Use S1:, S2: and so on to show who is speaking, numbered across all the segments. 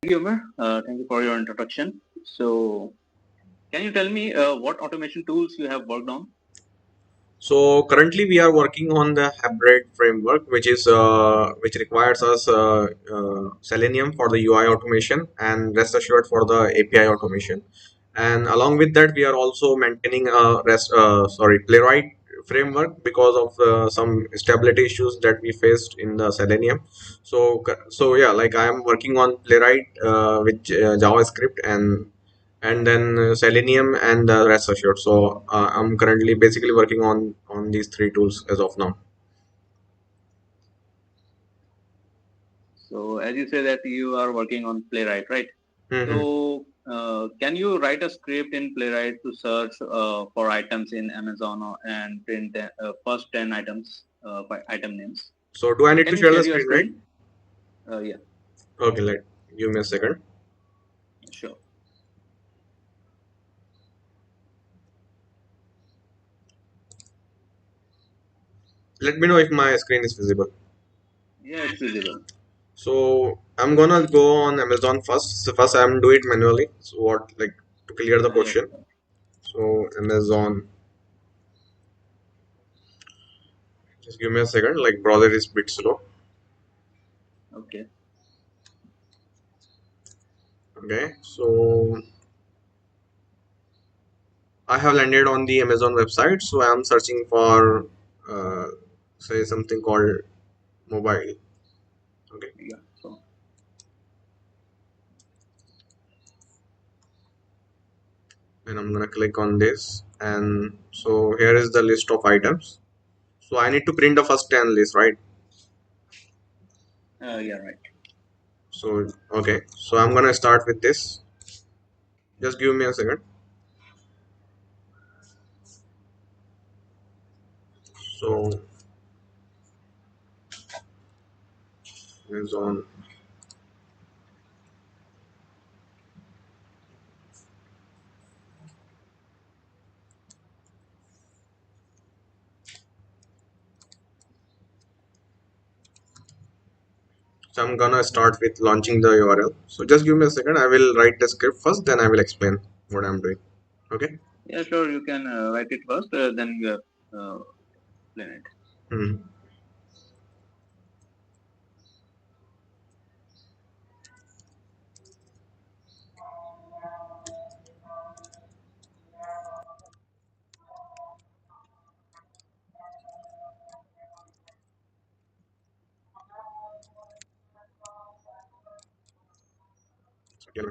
S1: you, Umar. Thank you for your introduction. So, can you tell me what automation tools you have worked on?
S2: So currently we are working on the hybrid framework, which requires us Selenium for the UI automation and rest assured for the API automation. And along with that, we are also maintaining a Playwright framework because of some stability issues that we faced in the Selenium. So yeah, like I am working on Playwright with JavaScript and then Selenium and rest assured. So I'm currently basically working on these three tools as of now.
S1: So, as you say that you are working on Playwright, right?
S2: Hmm.
S1: So, can you write a script in Playwright to search for items in Amazon and print the first 10 items by item names?
S2: So do I
S1: So,
S2: need
S1: can
S2: to
S1: you
S2: share
S1: share
S2: the
S1: your
S2: screen, right?
S1: screen? Yeah,
S2: Okay, give me a second.
S1: sure.
S2: Let me know if my screen is visible.
S1: Yeah, it's visible.
S2: So I'm gonna go on Amazon first. So first I'm do it manually. So what like to clear the
S1: Yes.
S2: question. So Amazon, just give me a second. Like browser is bit slow.
S1: Okay.
S2: Okay, so I have landed on the Amazon website. So I'm searching for say something called mobile. Okay,
S1: Yeah. So,
S2: and I'm gonna click on this, and so here is the list of items. So I need to print the first 10 list, right?
S1: yeah, right.
S2: So okay, so I'm gonna start with this. Just give me a second. So Amazon. So I'm gonna start with launching the URL. So just give me a second. I will write the script first, then I will explain what I'm doing. Okay.
S1: Yeah, sure. You can write it first, then you explain it.
S2: Hmm. Okay.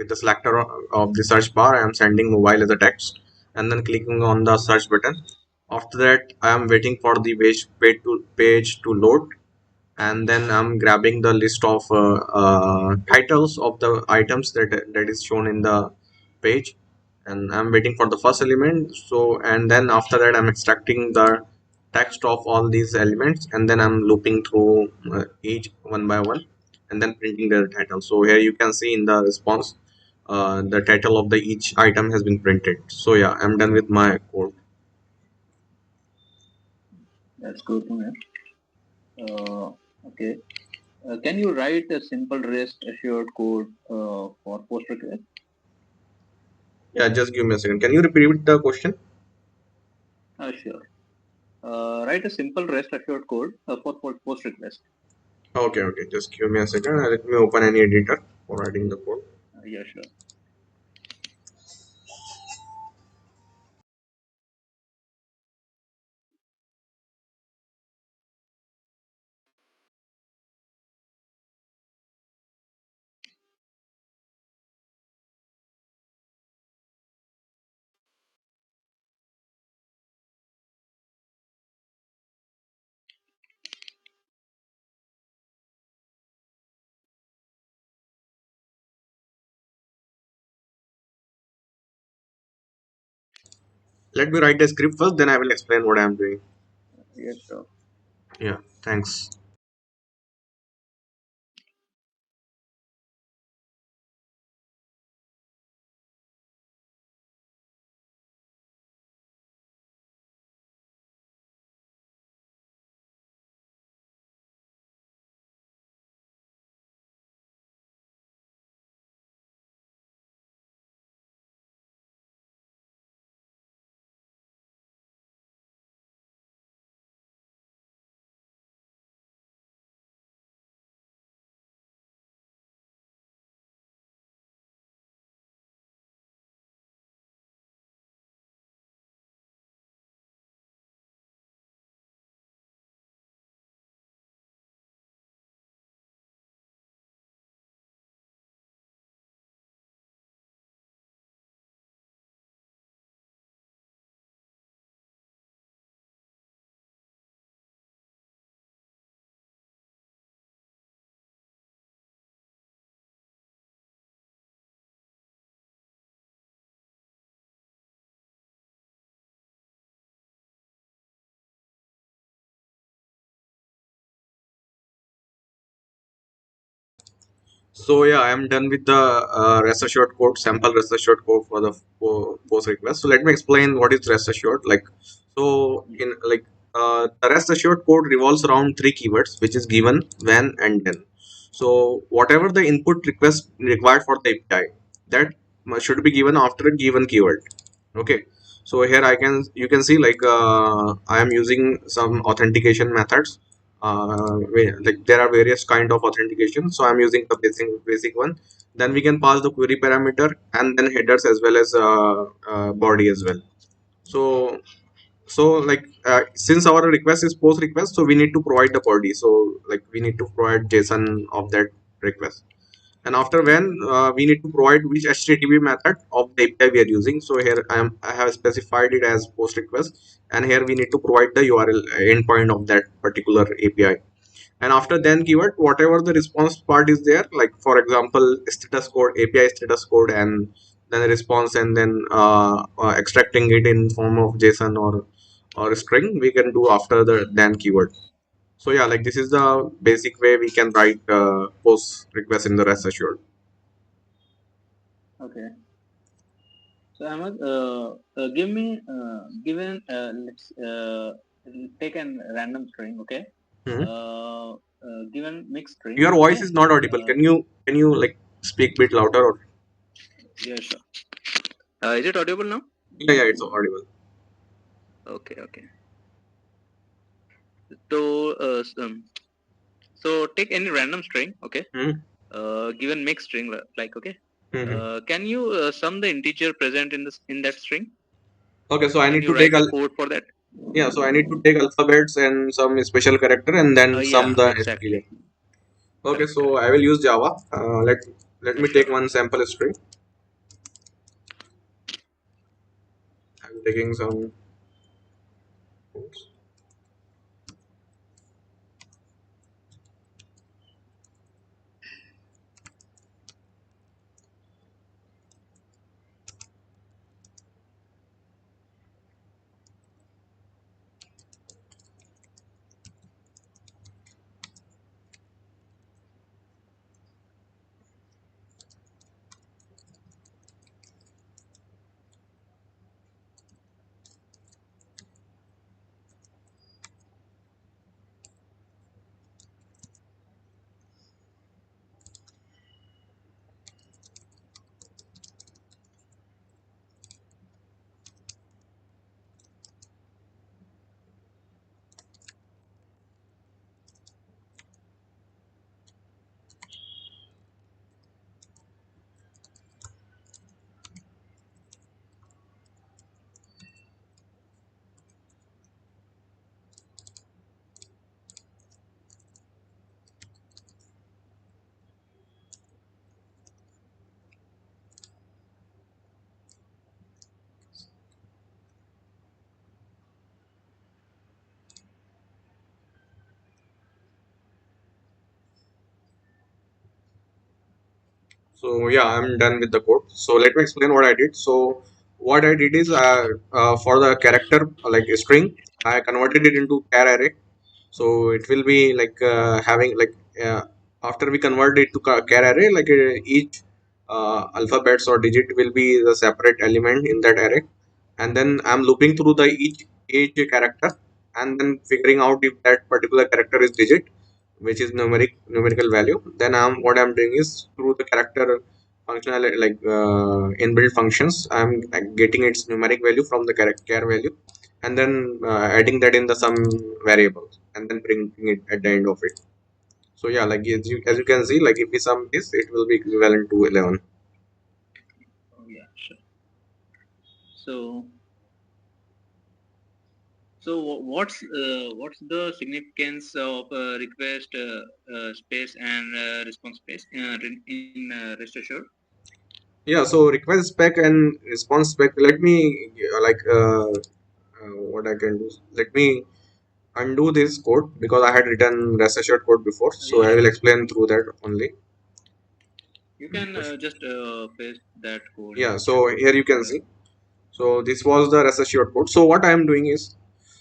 S2: with the selector of the search bar, I am sending mobile as a text and then clicking on the search button. After that, I am waiting for the page to load, and then I'm grabbing the list of titles of the items that is shown in the page, and I'm waiting for the first element. So, and then after that, I'm extracting the text of all these elements, and then I'm looping through each one by one, and then printing the title. So here you can see in the response, the title of the each item has been printed. So yeah, I'm done with my code.
S1: That's good to know. Okay. Can you write a simple REST assured code for post request?
S2: Yeah, just give me a second. Can you repeat the question?
S1: Sure. Write a simple REST assured code for post request.
S2: Okay, okay. Just give me a second. Let me open any editor for writing the code.
S1: Yeah, sure.
S2: Let me write the script first, then I will explain what I am doing.
S1: Yeah, sure.
S2: Yeah, thanks. So yeah, I am done with the rest assured code, sample rest assured code for the post request. So let me explain what is rest assured. So in the rest assured code revolves around three keywords, which is given, when, and then. So whatever the input request required for the API, that should be given after a given keyword. Okay. So here you can see I am using some authentication methods. Like there are various kind of authentication, so I'm using the basic one. Then we can pass the query parameter and then headers as well as body as well. So since our request is post request, so we need to provide the body. So like we need to provide JSON of that request, and after when we need to provide which HTTP method of the API we are using. So here I have specified it as post request, and here we need to provide the URL endpoint of that particular API. And after then keyword, whatever the response part is there, like for example status code, API status code, and then a response, and then extracting it in form of JSON or string, we can do after the then keyword. So yeah, like this is the basic way we can write post request in the rest assured.
S1: Okay. So Ahmed, give me given let's take a random string. Okay.
S2: Mhm.
S1: Given mixed string.
S2: Your voice
S1: Okay.
S2: is not audible. Can you like speak bit louder? Or
S1: Yeah, sure. Is it audible now?
S2: yeah, yeah, it's audible.
S1: Okay. Okay. So so take any random string. Okay.
S2: Hmm.
S1: Given mixed string like okay.
S2: Hmm.
S1: Can you sum the integer present in this in that string?
S2: Okay, so I
S1: Can
S2: need
S1: you
S2: to take
S1: write a code for that?
S2: yeah, so I need to take alphabets and some special character and then sum
S1: Yeah,
S2: the
S1: exactly.
S2: integer. Okay,
S1: Correct,
S2: so
S1: correct.
S2: I will use Java. Let me take
S1: Sure.
S2: one sample string. I'm taking some notes. So yeah, I'm done with the code. So let me explain what I did. So what I did is for the character like a string, I converted it into char array. So it will be like having like uh, after we convert it to char array, like each alphabets or digit will be the separate element in that array, and then I'm looping through the each character, and then figuring out if that particular character is digit, which is numerical value. Then I'm doing is through the character functional like inbuilt functions, I'm getting its numeric value from the char value, and then adding that in the some variables, and then bringing it at the end of it. So yeah, like as you can see, like if we sum this, it will be equivalent to 11.
S1: Oh, yeah, sure. So, what's the significance of request space and response space in rest assured?
S2: Yeah, so request spec and response spec. Let me what I can do. Let me undo this code because I had written rest assured code before. So
S1: Yeah,
S2: I will
S1: sure.
S2: explain through that only.
S1: You can just paste that code in
S2: Yeah,
S1: the chat
S2: so here you can
S1: below.
S2: see. So this was the rest assured code. So what I am doing is,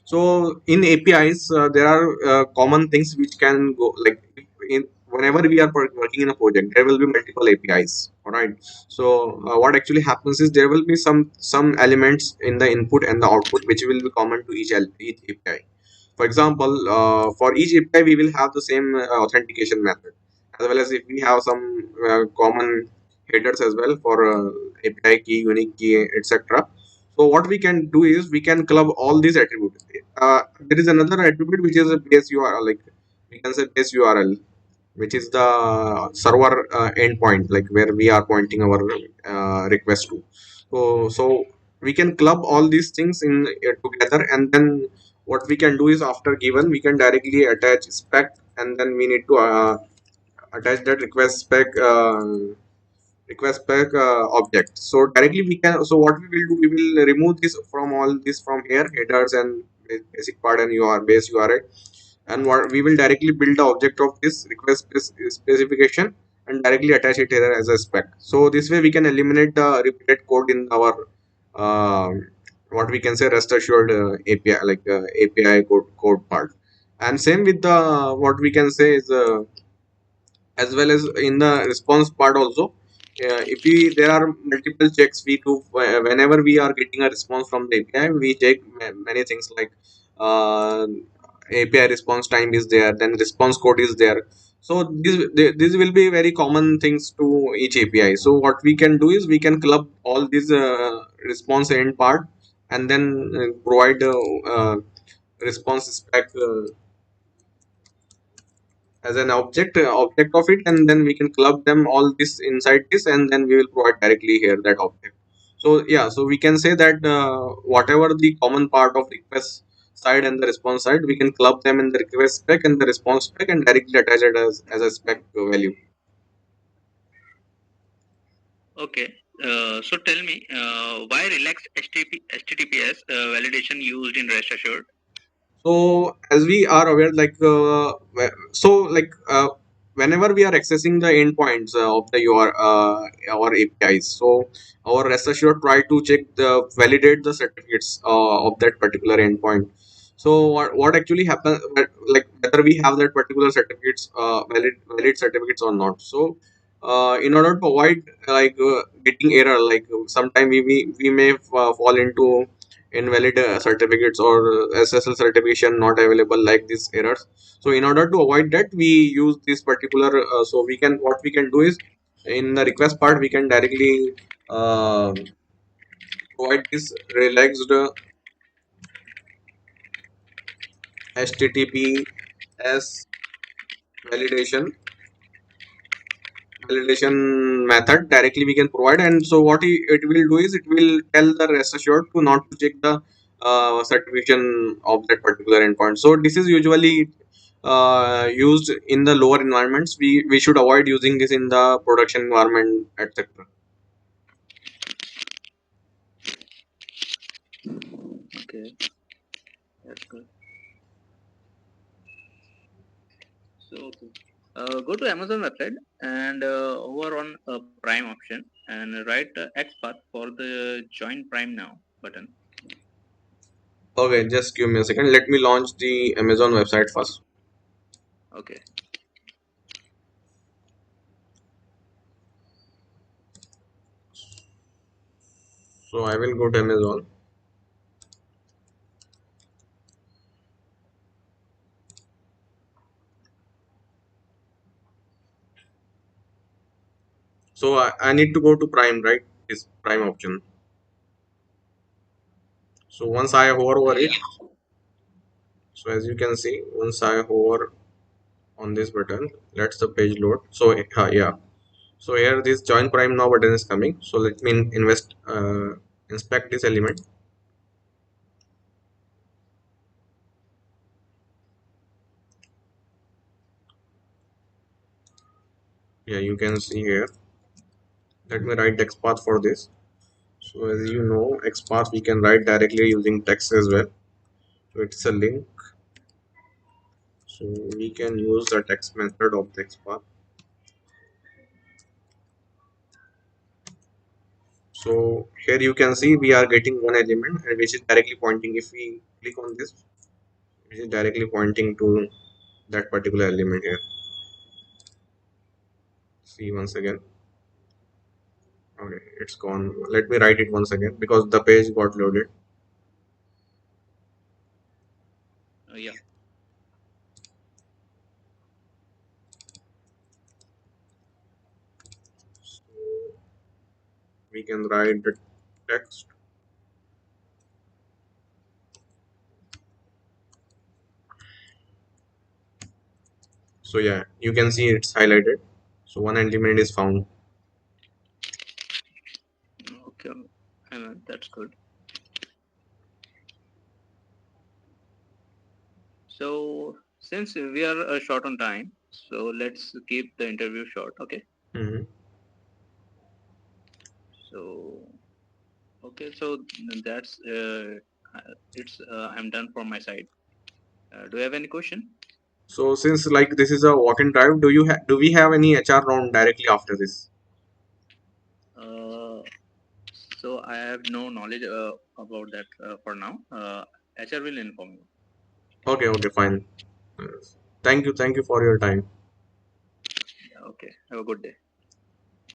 S2: so in APIs there are common things which can go like in whenever we are working in a project, there will be multiple APIs. All right. So what actually happens is there will be some elements in the input and the output which will be common to each API. For example, for each API we will have the same authentication method, as well as if we have some common headers as well for API key, unique key, etc. So what we can do is we can club all these attributes. There is another attribute which is a base URL, like we can say base URL, which is the server endpoint, like where we are pointing our request to. So we can club all these things in together, and then what we can do is after given we can directly attach spec, and then we need to attach that request spec object. So directly we can, so what we will do, we will remove this from all this from here, headers and basic part and your base URL, and what we will directly build the object of this specification and directly attach it here as a spec. So this way we can eliminate the repeated code in our uh, what we can say rest assured API, like API code part. And same with the what we can say is as well as in the response part also. If we there are multiple checks we do whenever we are getting a response from the API, we check many things like uh, API response time is there, then response code is there. So these will be very common things to each API. So what we can do is we can club all these response end part, and then provide response spec as an object of it, and then we can club them all this inside this, and then we will provide directly here that object. So yeah, so we can say that whatever the common part of request side and the response side, we can club them in the request spec and the response spec and directly attach it as a spec value.
S1: Okay. So tell me, why relaxed HTTPS validation used in REST assured?
S2: So as we are aware, whenever we are accessing the endpoints of the our APIs, so our rest assured try to check the validate the certificates of that particular endpoint. So what actually happens, like whether we have that particular certificates valid certificates or not. So in order to avoid getting error, like sometime we may fall into invalid certificates or SSL certification not available, like these errors. So in order to avoid that, we use this particular so we can what we can do is, in the request part we can directly uh, provide this relaxed HTTPS validation validation method directly we can provide. And so what it will do is, it will tell the rest assured to not to check the certification of that particular endpoint. So this is usually used in the lower environments. We should avoid using this in the production environment, etc.
S1: Okay, that's good. So okay. Go to Amazon website and over on Prime option and write XPath for the Join Prime Now button.
S2: Okay, just give me a second, let me launch the Amazon website first.
S1: Okay.
S2: So I will go to Amazon. So I need to go to Prime, right? This Prime option. So once I hover over it,
S1: Yeah.
S2: so as you can see, once I hover on this button, let's the page load. So yeah, so here this join prime now button is coming. So let me inspect this element. Yeah, you can see here. Let me write XPath for this. So as you know, XPath we can write directly using text as well. So it's a link, so we can use the text method of the XPath. So here you can see we are getting one element, and which is directly pointing. If we click on this, it is directly pointing to that particular element here. See once again. Okay, it's gone. Let me write it once again because the page got loaded.
S1: Yeah.
S2: So we can write the text. So yeah, you can see it's highlighted. So one element is found.
S1: Okay. That's good. So since we are short on time, so let's keep the interview short. Okay.
S2: Mhm.
S1: So okay. So that's it's I'm done from my side. Do you have any question?
S2: So since like this is a walk-in drive, do we have any HR round directly after this?
S1: Uh, so I have no knowledge about that for now. HR will inform you.
S2: Okay, okay, fine. Thank you for your time.
S1: Okay. Have a good day.